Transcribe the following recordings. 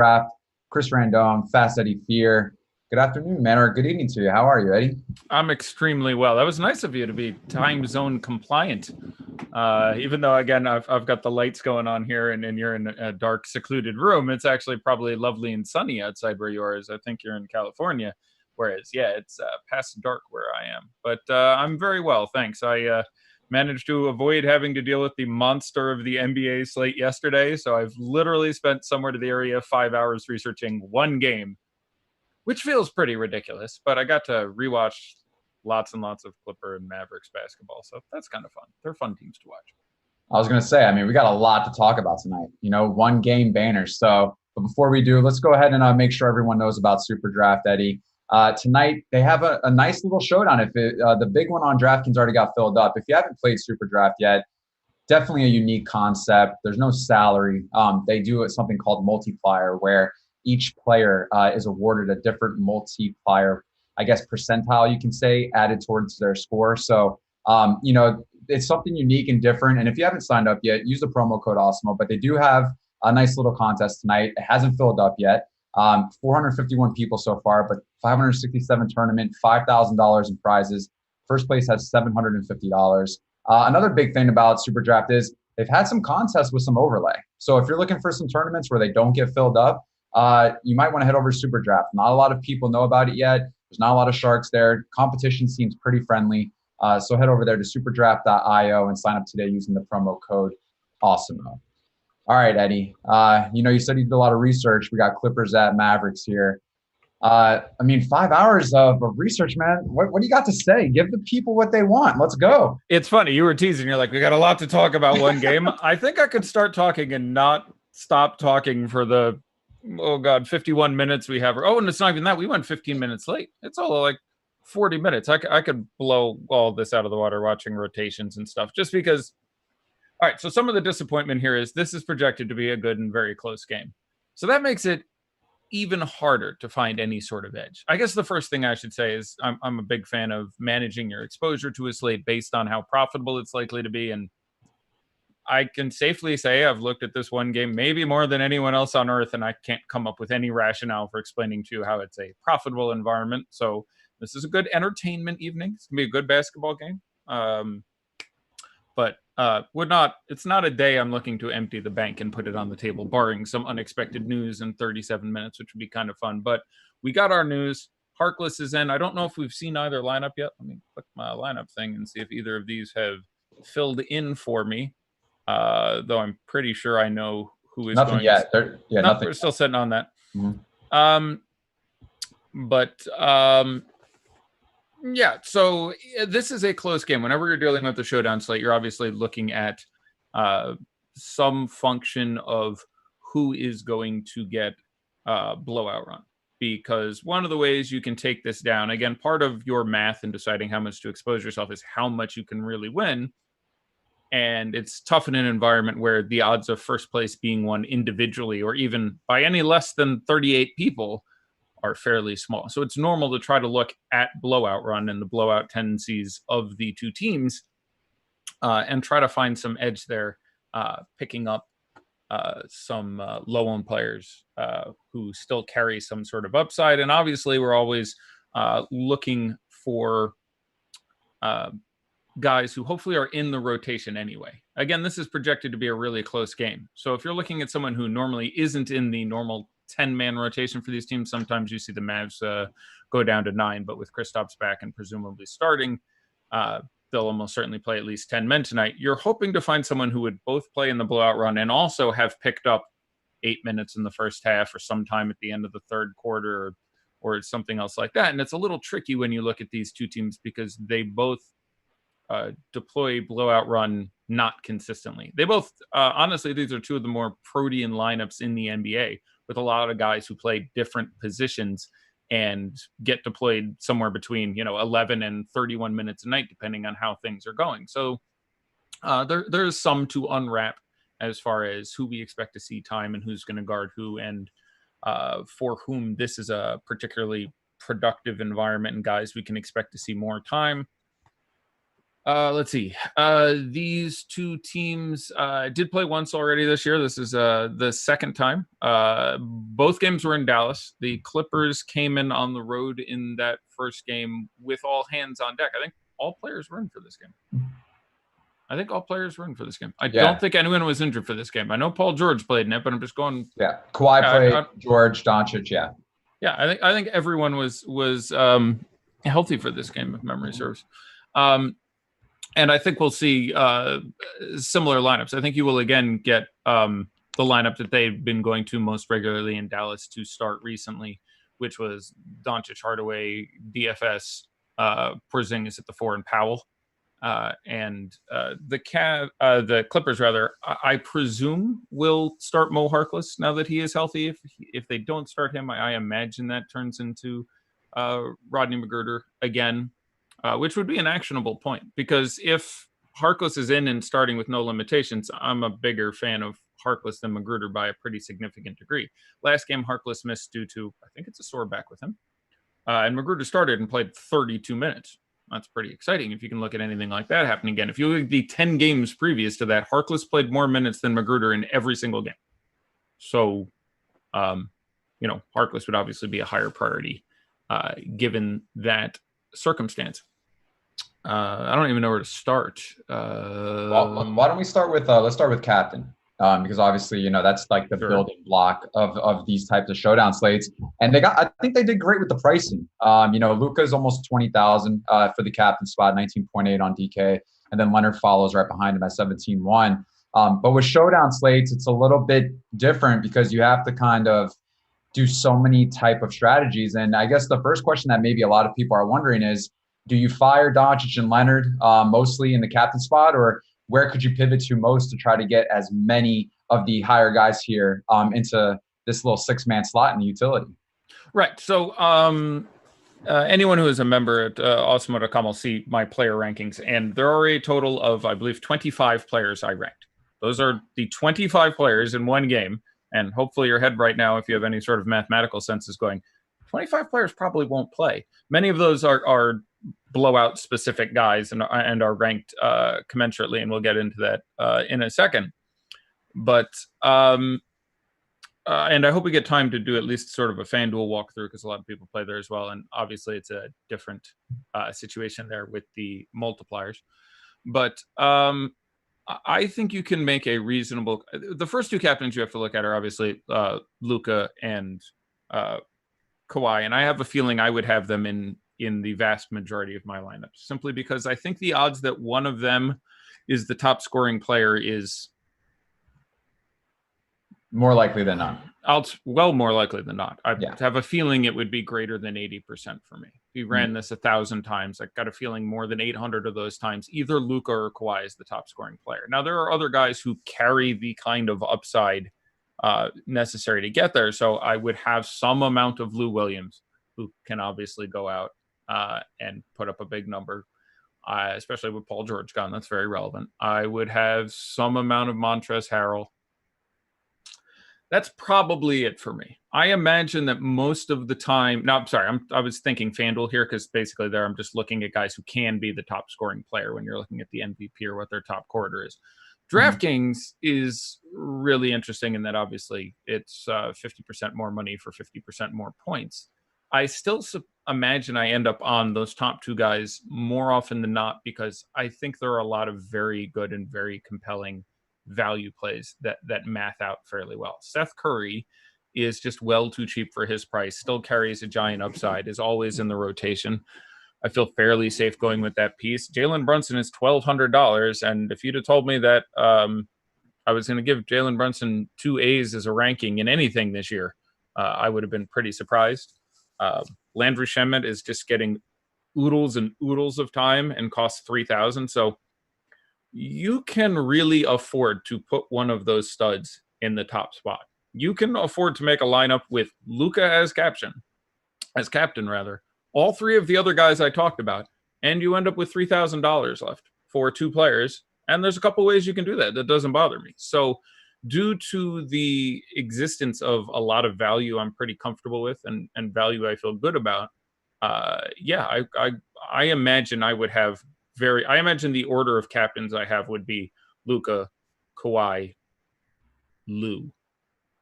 SuperDraft. Chris Randone, Fast Eddie Fear. Good afternoon, man, or good evening to you. How are you, Eddie? I'm extremely well. That was nice of you to be time zone compliant. Even though, again, I've got the lights going on here and you're in a dark, secluded room, it's actually probably lovely and sunny outside where you are, as I think you're in California. Whereas, yeah, it's past dark where I am. But I'm very well, thanks. I managed to avoid having to deal with the monster of the NBA slate yesterday. So I've literally spent somewhere to the area of 5 hours researching one game, which feels pretty ridiculous. But I got to rewatch lots and lots of Clipper and Mavericks basketball. So that's kind of fun. They're fun teams to watch. I was going to say, I mean, we got a lot to talk about tonight, one game banners. So, but before we do, let's go ahead and make sure everyone knows about SuperDraft, Eddie. Tonight, they have a nice little showdown. If the big one on DraftKings already got filled up. If you haven't played SuperDraft yet, definitely a unique concept. There's no salary. They do something called multiplier, where each player is awarded a different multiplier, I guess, percentile, you can say, added towards their score. So, it's something unique and different. And if you haven't signed up yet, use the promo code AWESEMO. But they do have a nice little contest tonight. It hasn't filled up yet. 451 people so far, but 567 tournament, $5,000 in prizes. First place has $750. Another big thing about SuperDraft is they've had some contests with some overlay. So if you're looking for some tournaments where they don't get filled up, you might want to head over to SuperDraft. Not a lot of people know about it yet. There's not a lot of sharks there. Competition seems pretty friendly. So head over there to superdraft.io and sign up today using the promo code AWESEMO. All right, Eddie. You said you did a lot of research. We got Clippers at Mavericks here. 5 hours of research, man. What do you got to say? Give the people what they want. Let's go. It's funny. You were teasing. You're like, we got a lot to talk about one game. I think I could start talking and not stop talking for the, 51 minutes we have. Oh, and it's not even that. We went 15 minutes late. It's all like 40 minutes. I could blow all this out of the water watching rotations and stuff just because. All right. So some of the disappointment here is this is projected to be a good and very close game. So that makes it even harder to find any sort of edge. I guess the first thing I should say is I'm a big fan of managing your exposure to a slate based on how profitable it's likely to be. And I can safely say I've looked at this one game maybe more than anyone else on earth, and I can't come up with any rationale for explaining to you how it's a profitable environment. So this is a good entertainment evening. It's going to be a good basketball game. But it's not a day I'm looking to empty the bank and put it on the table, barring some unexpected news in 37 minutes, which would be kind of fun. But we got our news. Harkless is in. I don't know if we've seen either lineup yet. Let me click my lineup thing and see if either of these have filled in for me. Though I'm pretty sure I know who is nothing going. Yet. Nothing. We're still sitting on that. Mm-hmm. Yeah, so this is a close game. Whenever you're dealing with the showdown slate, you're obviously looking at some function of who is going to get blowout run. Because one of the ways you can take this down, again, part of your math in deciding how much to expose yourself is how much you can really win. And it's tough in an environment where the odds of first place being won individually or even by any less than 38 people are fairly small. So it's normal to try to look at blowout run and the blowout tendencies of the two teams and try to find some edge there, picking up some low-owned players who still carry some sort of upside. And obviously we're always looking for guys who hopefully are in the rotation anyway. Again, this is projected to be a really close game. So if you're looking at someone who normally isn't in the normal 10-man rotation for these teams, sometimes you see the Mavs go down to 9, but with Kristaps back and presumably starting, they'll almost certainly play at least 10 men tonight. You're hoping to find someone who would both play in the blowout run and also have picked up 8 minutes in the first half or sometime at the end of the third quarter or something else like that. And it's a little tricky when you look at these two teams because they both deploy blowout run not consistently. They both, honestly, these are two of the more protean lineups in the NBA with a lot of guys who play different positions and get deployed somewhere between, 11 and 31 minutes a night, depending on how things are going. So there's some to unwrap as far as who we expect to see time and who's going to guard who and for whom this is a particularly productive environment and guys we can expect to see more time. Let's see. These two teams did play once already this year. This is the second time. Both games were in Dallas. The Clippers came in on the road in that first game with all hands on deck. I think all players were in for this game. I don't Yeah. think anyone was injured for this game. I know Paul George played in it, but I'm just going. Yeah. Kawhi played, George, Doncic, yeah. Yeah, I think everyone was healthy for this game, if memory serves. And I think we'll see similar lineups. I think you will again get the lineup that they've been going to most regularly in Dallas to start recently, which was Doncic, Hardaway, DFS, Porzingis at the 4, and Powell. And the Clippers, rather, I presume will start Mo Harkless now that he is healthy. If they don't start him, I imagine that turns into Rodney McGruder again. Which would be an actionable point, because if Harkless is in and starting with no limitations, I'm a bigger fan of Harkless than McGruder by a pretty significant degree. Last game, Harkless missed due to, I think it's a sore back with him. And McGruder started and played 32 minutes. That's pretty exciting if you can look at anything like that happening again. If you look at the 10 games previous to that, Harkless played more minutes than McGruder in every single game. So, Harkless would obviously be a higher priority given that circumstance. I don't even know where to start. Well, why don't we start with let's start with captain, because obviously that's like the building block of these types of showdown slates. And I think they did great with the pricing. Luka's almost 20,000 for the captain spot, 19.8 on DK, and then Leonard follows right behind him at 17.1. But with showdown slates, it's a little bit different because you have to kind of do so many type of strategies. And I guess the first question that maybe a lot of people are wondering is, do you fire Doncic and Leonard mostly in the captain spot, or where could you pivot to most to try to get as many of the higher guys here into this little 6-man slot in the utility? Right. So anyone who is a member at Awesemo.com will see my player rankings, and there are a total of, I believe, 25 players I ranked. Those are the 25 players in one game, and hopefully your head right now, if you have any sort of mathematical sense, is going, 25 players probably won't play. Many of those are blowout specific guys and are ranked commensurately, and we'll get into that in a second. But and I hope we get time to do at least sort of a FanDuel walkthrough, because a lot of people play there as well, and obviously it's a different situation there with the multipliers. But I think you can make a reasonable. The first two captains you have to look at are obviously Luka and Kawhi, and I have a feeling I would have them in the vast majority of my lineups, simply because I think the odds that one of them is the top scoring player is more likely than not. More likely than not. I have a feeling it would be greater than 80% for me. If you ran this 1,000 times, I've got a feeling more than 800 of those times, either Luka or Kawhi is the top scoring player. Now, there are other guys who carry the kind of upside necessary to get there. So I would have some amount of Lou Williams, who can obviously go out and put up a big number, especially with Paul George gone. That's very relevant. I would have some amount of Montrezl Harrell. That's probably it for me. I imagine that most of the time. No, I'm sorry. I was thinking FanDuel here, because basically there I'm just looking at guys who can be the top scoring player when you're looking at the MVP or what their top quarter is. DraftKings is really interesting in that obviously it's 50% more money for 50% more points. I still imagine I end up on those top two guys more often than not, because I think there are a lot of very good and very compelling value plays that math out fairly well. Seth Curry is just well too cheap for his price, still carries a giant upside, is always in the rotation. I feel fairly safe going with that piece. Jalen Brunson is $1,200, and if you'd have told me that I was going to give Jalen Brunson 2 A's as a ranking in anything this year, I would have been pretty surprised. Landry Shamet is just getting oodles and oodles of time and costs $3,000. So you can really afford to put one of those studs in the top spot. You can afford to make a lineup with Luka as captain, all three of the other guys I talked about, and you end up with $3,000 left for two players. And there's a couple ways you can do that. That doesn't bother me. So due to the existence of a lot of value I'm pretty comfortable with and value I feel good about, I imagine I would have I imagine the order of captains I have would be Luka, Kawhi, Lou.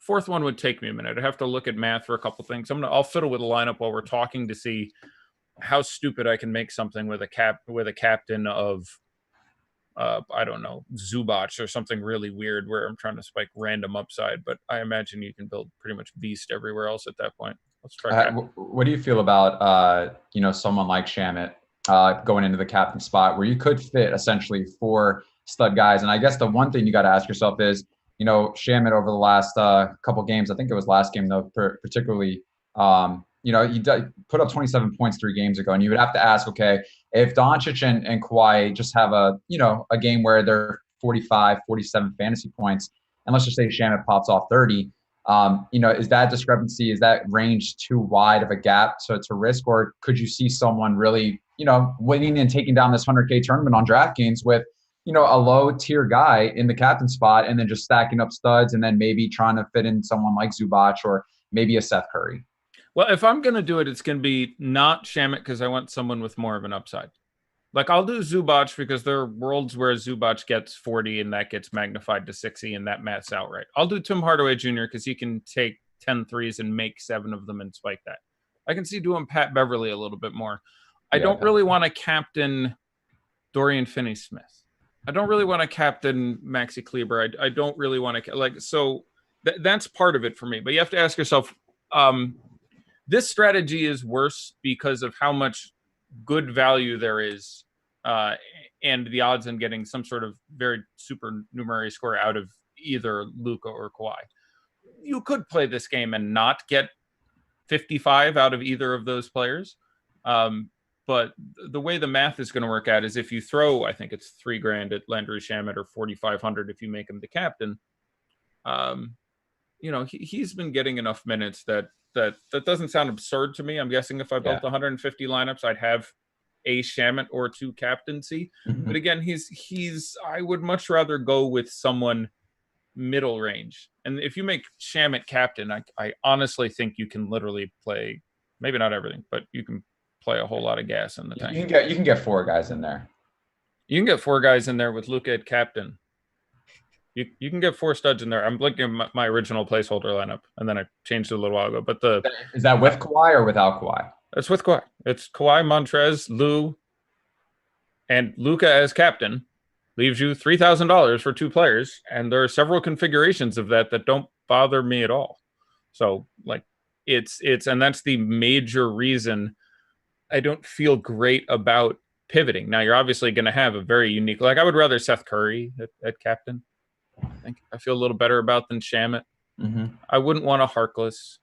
Fourth one would take me a minute. I'd have to look at math for a couple things. I'll fiddle with a lineup while we're talking to see how stupid I can make something with a captain of I don't know, Zubac or something really weird where I'm trying to spike random upside. But I imagine you can build pretty much beast everywhere else at that point. Let's try captain. What do you feel about someone like Shamit going into the captain spot where you could fit essentially 4 stud guys? And I guess the one thing you got to ask yourself is, Shamit over the last couple games, I think it was last game though, particularly, he put up 27 points 3 games ago, and you would have to ask, okay, if Doncic and Kawhi just have a game where they're 45, 47 fantasy points, and let's just say Shamit pops off 30, is that discrepancy, is that range too wide of a gap to risk, or could you see someone really, winning and taking down this 100K tournament on DraftKings with, a low tier guy in the captain spot, and then just stacking up studs, and then maybe trying to fit in someone like Zubac or maybe a Seth Curry? Well, if I'm going to do it, it's going to be not Shamit because I want someone with more of an upside. Like, I'll do Zubac because there are worlds where Zubac gets 40 and that gets magnified to 60 and that maths out right. I'll do Tim Hardaway Jr. because he can take 10 threes and make 7 of them and spike that. I can see doing Pat Beverly a little bit more. I don't really want to captain Dorian Finney-Smith. I don't really want to captain Maxi Kleber. I don't really want to, so that's part of it for me. But you have to ask yourself, this strategy is worse because of how much good value there is and the odds on getting some sort of very supernumerary score out of either Luka or Kawhi. You could play this game and not get 55 out of either of those players. But the way the math is going to work out is if you throw, I think it's $3,000 at Landry Shamet or 4,500 if you make him the captain. He's been getting enough minutes that doesn't sound absurd to me. I'm guessing if I built 150 lineups, I'd have a Shamet or 2 captaincy. Mm-hmm. But again, I would much rather go with someone middle range. And if you make Shamet captain, I honestly think you can literally play, maybe not everything, but you can play a whole lot of gas in the tank. You can get 4 guys in there. You can get 4 guys in there with Luka at captain. You can get 4 studs in there. I'm looking at my original placeholder lineup, and then I changed it a little while ago. But is that with Kawhi or without Kawhi? It's with Kawhi. It's Kawhi, Montrez, Lou, and Luka as captain. Leaves you $3,000 for 2 players, and there are several configurations of that don't bother me at all. So and that's the major reason I don't feel great about pivoting. Now you're obviously going to have a very unique. I would rather Seth Curry at captain. I feel a little better about than Shamit. Mm-hmm. I wouldn't want a Harkless.